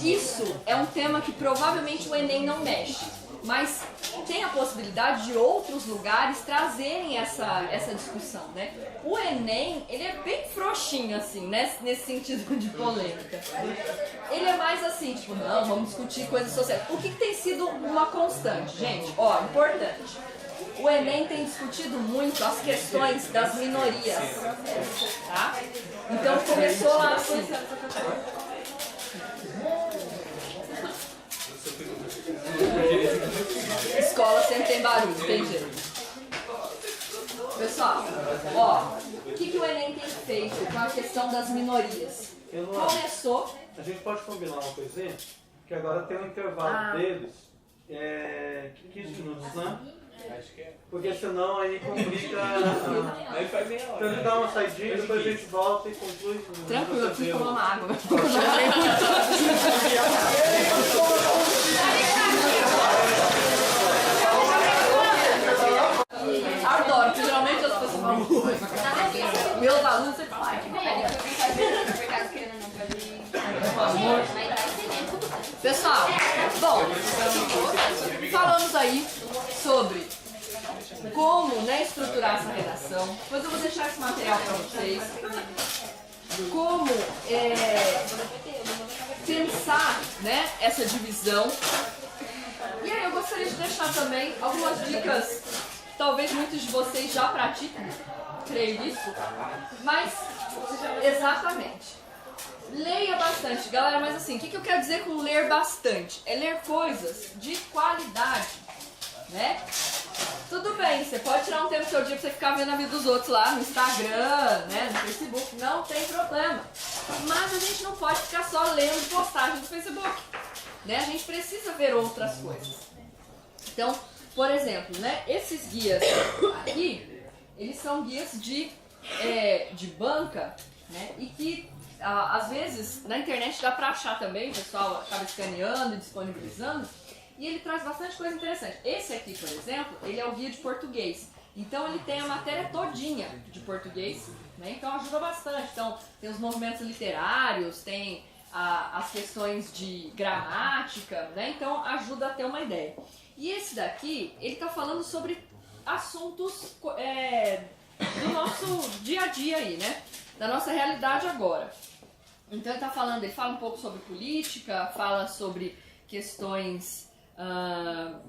isso é um tema que provavelmente o Enem não mexe. Mas tem a possibilidade de outros lugares trazerem essa discussão, né? O Enem, ele é bem frouxinho, assim, né? Nesse sentido de polêmica. Ele é mais assim, tipo, não, vamos discutir coisas sociais. O que tem sido uma constante, gente? Ó, importante. O Enem tem discutido muito as questões das minorias, tá? Então começou lá assim... Escola sempre tem barulho, tem jeito. Pessoal, ó, o que o Enem tem feito com a questão das minorias? Começou... A gente pode combinar uma coisinha? Que agora tem um intervalo deles, 15 minutos, né? Acho que é. Porque senão aí complica... Aí faz meia hora. Então a gente dá uma saidinha, depois a gente volta e conclui. Tranquilo, eu fui tomar uma água. Adoro, porque geralmente as pessoas falam meus alunos sempre falam. Pessoal, bom, falamos aí sobre como, né, estruturar essa redação. Depois eu vou deixar esse material para vocês. Como pensar, né, essa divisão. E aí eu gostaria de deixar também algumas dicas, talvez muitos de vocês já pratiquem, creio nisso, mas exatamente. Leia bastante, galera, mas assim, o que eu quero dizer com ler bastante? É ler coisas de qualidade, né? Tudo bem, você pode tirar um tempo do seu dia pra você ficar vendo a vida dos outros lá no Instagram, né, no Facebook, não tem problema. Mas a gente não pode ficar só lendo postagens do Facebook, né? A gente precisa ver outras coisas. Então, por exemplo, né, esses guias aqui, eles são guias de banca, né, e que às vezes na internet dá pra achar também, o pessoal acaba escaneando e disponibilizando, e ele traz bastante coisa interessante. Esse aqui, por exemplo, ele é o guia de português, então ele tem a matéria todinha de português, né, então ajuda bastante. Então tem os movimentos literários, tem as questões de gramática, né, então ajuda a ter uma ideia. E esse daqui, ele tá falando sobre assuntos do nosso dia a dia aí, né, da nossa realidade agora. Então ele fala um pouco sobre política, fala sobre questões,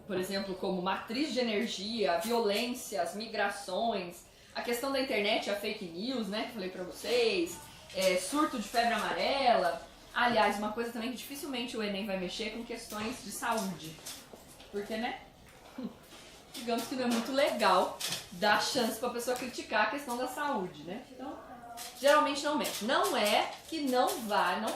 por exemplo, como matriz de energia, violência, as migrações, a questão da internet, a fake news, né, que eu falei pra vocês, surto de febre amarela. Aliás, uma coisa também que dificilmente o Enem vai mexer com questões de saúde. Porque, né, digamos que não é muito legal dar chance pra pessoa criticar a questão da saúde, né? Então, geralmente não mexe. Não é que não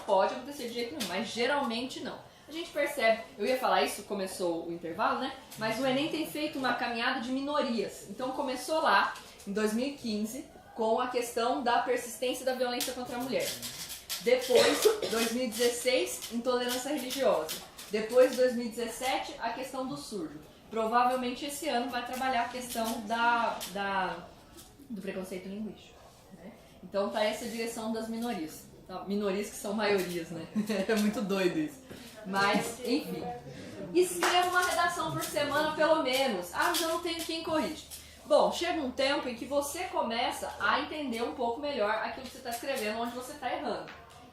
pode acontecer de jeito nenhum, mas geralmente não. A gente percebe, eu ia falar isso, começou o intervalo, né? Mas o Enem tem feito uma caminhada de minorias. Então começou lá, em 2015, com a questão da persistência da violência contra a mulher. Depois, 2016, intolerância religiosa. Depois, 2017, a questão do surdo. Provavelmente esse ano vai trabalhar a questão do preconceito linguístico. Então tá essa direção das minorias. Minorias que são maiorias, né? É muito doido isso. Mas, enfim. Escreva uma redação por semana, pelo menos. Ah, mas eu não tenho quem corrige. Bom, chega um tempo em que você começa a entender um pouco melhor aquilo que você está escrevendo, onde você está errando.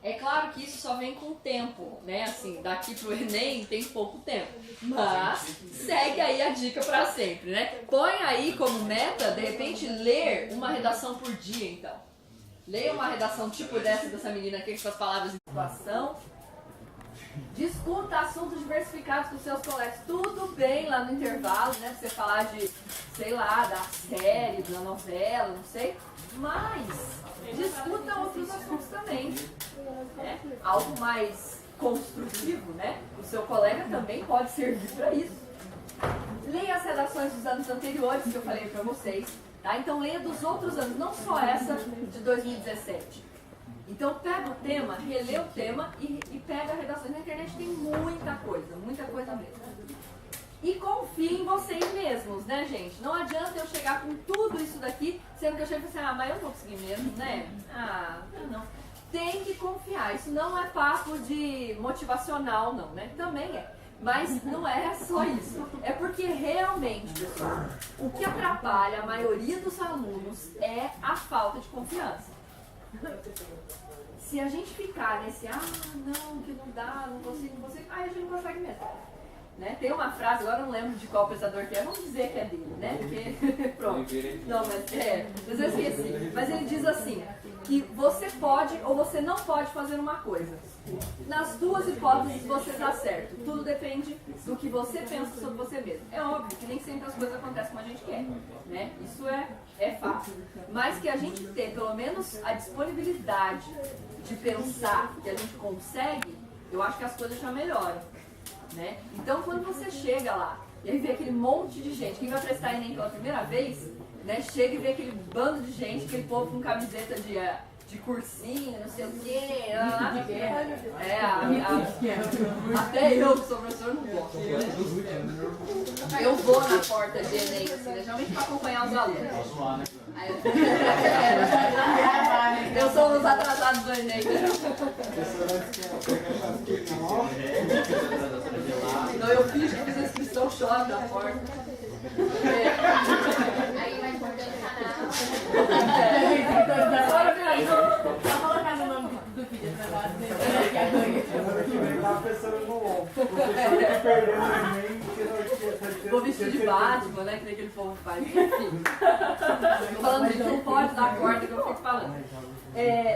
É claro que isso só vem com o tempo, né? Assim, daqui pro Enem tem pouco tempo. Mas segue aí a dica pra sempre, né? Põe aí como meta, de repente, ler uma redação por dia, então. Leia uma redação tipo dessa menina aqui com as palavras em situação. Discuta assuntos diversificados com seus colegas. Tudo bem lá no intervalo, né? Você falar de, sei lá, da série, da novela, não sei. Mas discuta outros assuntos também. Né? Algo mais construtivo, né? O seu colega também pode servir para isso. Leia as redações dos anos anteriores que eu falei para vocês. Tá? Então leia dos outros anos, não só essa de 2017. Então pega o tema, relê o tema e pega a redação. Na internet tem muita coisa mesmo. E confie em vocês mesmos, né, gente? Não adianta eu chegar com tudo isso daqui, sendo que eu chego e falo assim, mas eu não vou conseguir mesmo, né? Não. Tem que confiar. Isso não é papo de motivacional, não, né? Também é. Mas não é só isso. É porque realmente, pessoal, o que atrapalha a maioria dos alunos é a falta de confiança. Se a gente ficar nesse, não, que não dá, não consigo, aí a gente não consegue mesmo. Né? Tem uma frase, agora eu não lembro de qual pensador que é, vamos dizer que é dele, né? Porque, pronto. Não, mas eu esqueci. Mas ele diz assim, que você pode ou você não pode fazer uma coisa. Nas duas hipóteses você está certo. Tudo depende do que você pensa sobre você mesmo. É óbvio que nem sempre as coisas acontecem como a gente quer, né? Isso é fácil. Mas que a gente ter pelo menos a disponibilidade de pensar que a gente consegue, eu acho que as coisas já melhoram. Né? Então quando você chega lá e aí vê aquele monte de gente, quem vai prestar Enem pela primeira vez, né, chega e vê aquele bando de gente, aquele povo com camiseta de cursinho, não sei o quê, até eu que sou professor não gosto. Eu vou na porta de Enem, assim, né, geralmente para acompanhar os alunos. Eu sou um dos atrasados do Enem. Então eu fiz a inscrição, choro da porta. Aí vai mordendo o canal. Tá colocando o nome do vídeo atrasado dele. Tá pensando no ombro. O professor que perdeu o Enem, Vou vestir de Batman, né? Que nem aquele povo faz. Enfim. Tô falando disso, não pode dar corda que eu fico falando.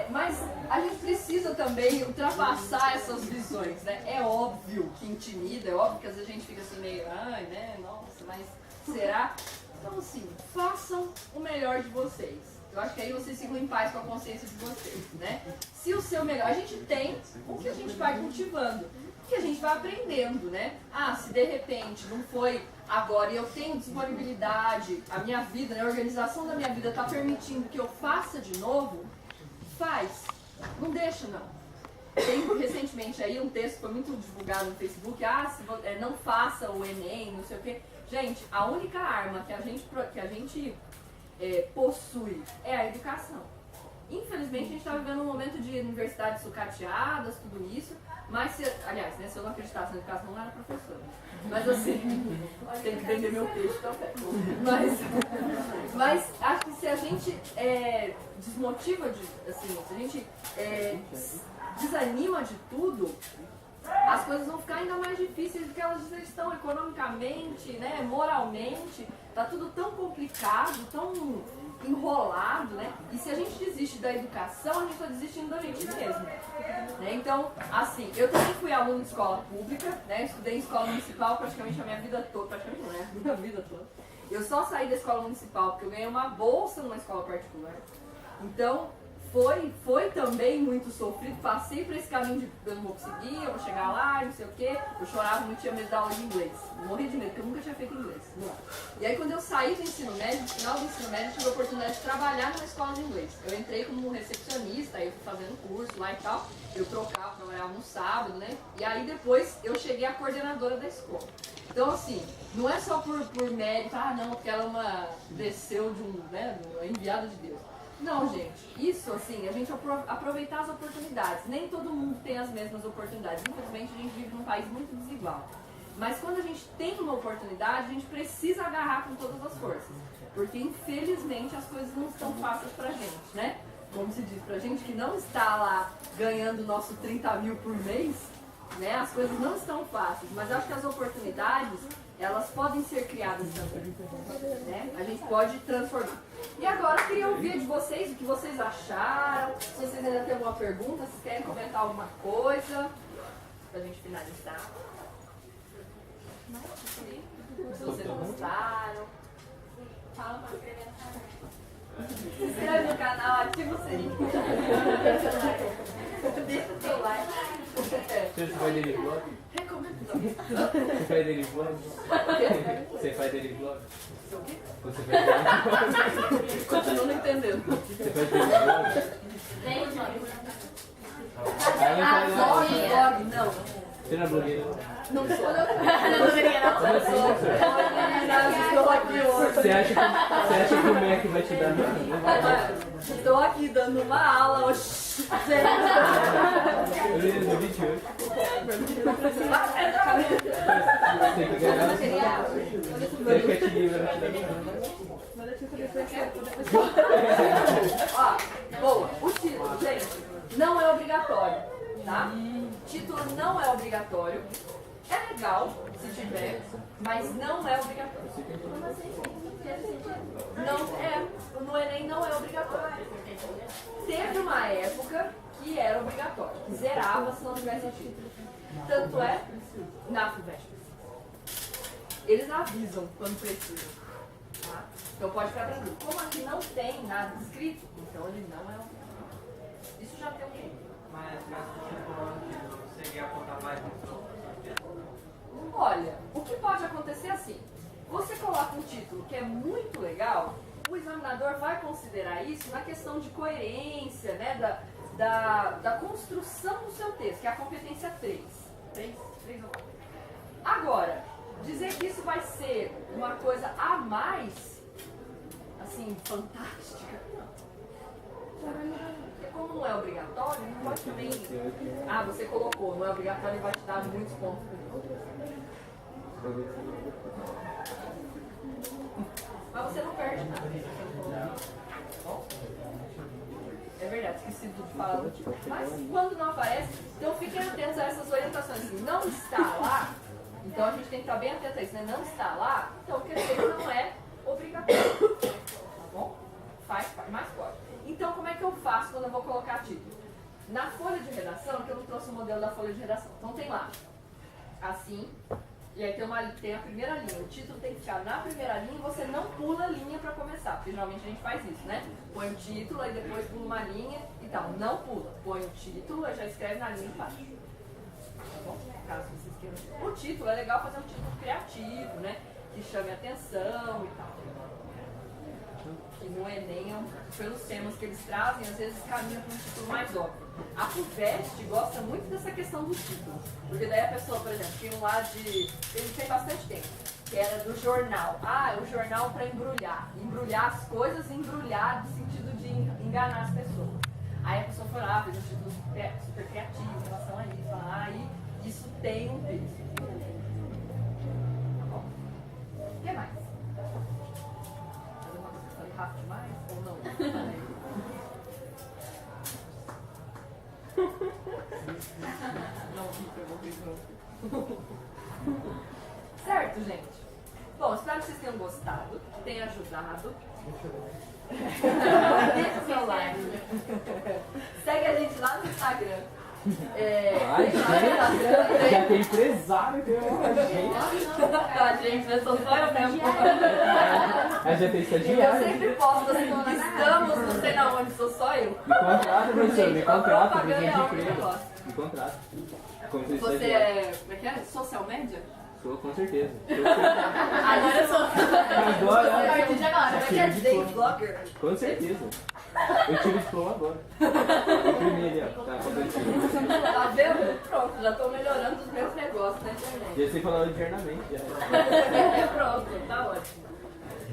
Mas a gente precisa também ultrapassar essas visões, né? É óbvio que intimida, é óbvio que às vezes a gente fica assim meio, ai, né? Nossa, mas será? Então, assim, façam o melhor de vocês. Eu acho que aí vocês ficam em paz com a consciência de vocês, né? Se o seu melhor... A gente tem o que a gente vai cultivando, o que a gente vai aprendendo, né? Ah, se de repente não foi agora e eu tenho disponibilidade, a minha vida, né, a organização da minha vida está permitindo que eu faça de novo, faz. Não deixa, não. Tem recentemente aí um texto que foi muito divulgado no Facebook, não faça o Enem, não sei o quê. Gente, a única arma que a gente possui é a educação. Infelizmente, a gente está vivendo um momento de universidades sucateadas, tudo isso, mas, se eu não acreditasse na educação, não era professora. Mas assim, tem que vender meu peixe também. Mas acho que se a gente desmotiva, se a gente desanima de tudo, as coisas vão ficar ainda mais difíceis do que elas já estão economicamente, né, moralmente. Tá tudo tão complicado, tão enrolado, né? E se a gente desiste da educação, a gente está desistindo da gente mesmo. Né? Então, assim, eu também fui aluno de escola pública, né? Estudei em escola municipal praticamente a minha vida toda, praticamente não, né? A minha vida toda. Eu só saí da escola municipal porque eu ganhei uma bolsa numa escola particular. Então, foi também muito sofrido, passei por esse caminho de eu não vou conseguir, eu vou chegar lá, não sei o quê. Eu chorava, não tinha medo da aula de inglês. Morri de medo, porque eu nunca tinha feito inglês. E aí quando eu saí do ensino médio, no final do ensino médio, eu tive a oportunidade de trabalhar numa escola de inglês. Eu entrei como recepcionista, aí eu fui fazendo curso lá e tal. Eu trocava, trabalhava no sábado, né? E aí depois eu cheguei a coordenadora da escola. Então assim, não é só por mérito, não, porque ela desceu de uma enviada de Deus. Não, gente, isso assim, a gente aproveitar as oportunidades. Nem todo mundo tem as mesmas oportunidades. Infelizmente, a gente vive num país muito desigual. Mas quando a gente tem uma oportunidade, a gente precisa agarrar com todas as forças. Porque, infelizmente, as coisas não estão fáceis pra gente, né? Como se diz, pra gente que não está lá ganhando nosso 30 mil por mês, né? As coisas não estão fáceis. Mas acho que as oportunidades, elas podem ser criadas também, né? A gente pode transformar. E agora eu queria ouvir de vocês o que vocês acharam, se vocês ainda têm alguma pergunta, se querem comentar alguma coisa, pra gente finalizar. Se vocês gostaram. Fala pra inscrever no canal. Se inscreve no canal, ativa o sininho. Deixa o seu like. Você vai dele vlog? Você faz dele vlog? Você faz dele vlog? Você faz dele vlog? Continuo não entendendo. Você faz dele vlog? Vem, mano. Vlog, não. Você não é blogueira? Não sou. Não deveria não. Estou aqui hoje. Você acha que o Mac vai te dar nada? Estou aqui dando uma aula hoje. Eu li no 28. Tem que ganhar. Você quer te livrar, não te dá nada. Ó, boa. O título, gente, não é obrigatório, tá? Título não é obrigatório. É legal se tiver, mas não é obrigatório. Não, no Enem não é obrigatório. Teve uma época que era obrigatório, zerava se não tivesse título. Tanto é na FUVEST. Eles avisam quando precisam, tá? Então pode ficar tranquilo. Como aqui não tem nada escrito, então ele não é obrigatório. Isso já tem um tempo. Mas caso você quer apontar mais no Olha, o que pode acontecer é assim, você coloca um título que é muito legal, o examinador vai considerar isso na questão de coerência, né, da construção do seu texto, que é a competência 3. 3 ou 4. Agora, dizer que isso vai ser uma coisa a mais, assim, fantástica, porque como não é obrigatório, não pode também... você colocou, não é obrigatório e vai te dar muitos pontos. Mas você não perde nada. É verdade, esqueci de falar do tipo. Mas quando não aparece, então fiquem atentos a essas orientações. Se não está lá, então a gente tem que estar bem atento a isso, né? Não está lá, então quer dizer que não é obrigatório. Tá bom? Faz, mas pode. Então como é que eu faço quando eu vou colocar título? Na folha de redação, que eu não trouxe o modelo da folha de redação. Então tem lá, assim, e aí tem a primeira linha. O título tem que ficar na primeira linha e você não pula a linha para começar, porque geralmente a gente faz isso, né? Põe o título, aí depois pula uma linha e tal. Não pula. Põe o título e já escreve na linha embaixo. Tá bom? Caso vocês queiram. O título é legal fazer um título criativo, né? Que chame atenção e tal. Que no Enem, pelos temas que eles trazem, às vezes caminha para um título mais óbvio. A FUVEST gosta muito dessa questão do título, porque daí a pessoa, por exemplo, tinha um lá tem bastante tempo, que era do jornal. Ah, é o jornal para embrulhar as coisas e embrulhar no sentido de enganar as pessoas. Aí a pessoa foi lá, fez um título super criativo em relação a isso. Aí isso tem um peso. Tá bom? O que mais? Rápido demais ou não? Não vi pra vocês não. Certo, gente? Bom, espero que vocês tenham gostado, que tenha ajudado. Deixa o seu like. Segue a gente lá no Instagram. Já tem empresário que A gente, né? Só eu mesmo. já tem Eu estagiário. sempre posto assim, estamos, não sei na onde, sou só eu. Me contrata, professor, me contrata, propaganda presidente é de outro emprego. negócio. Me contrata. Como Você estagiário. é, como é que é? Social media? Sou, com certeza. Agora eu sou. Agora, A partir de agora. Como é que é? Day blogger? com certeza. Eu tive diploma agora. Eu imprimi ali, ó. Tá acontecendo. Tá vendo? Pronto, já tô melhorando os meus negócios na internet. Já sei falar internamente. Já. Pronto, tá ótimo.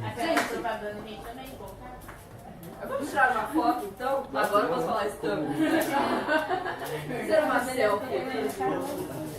Aquela propaganda, gente, também bom, tá? Vamos tirar uma foto então? Agora eu posso falar estamos. Fazer uma selfie.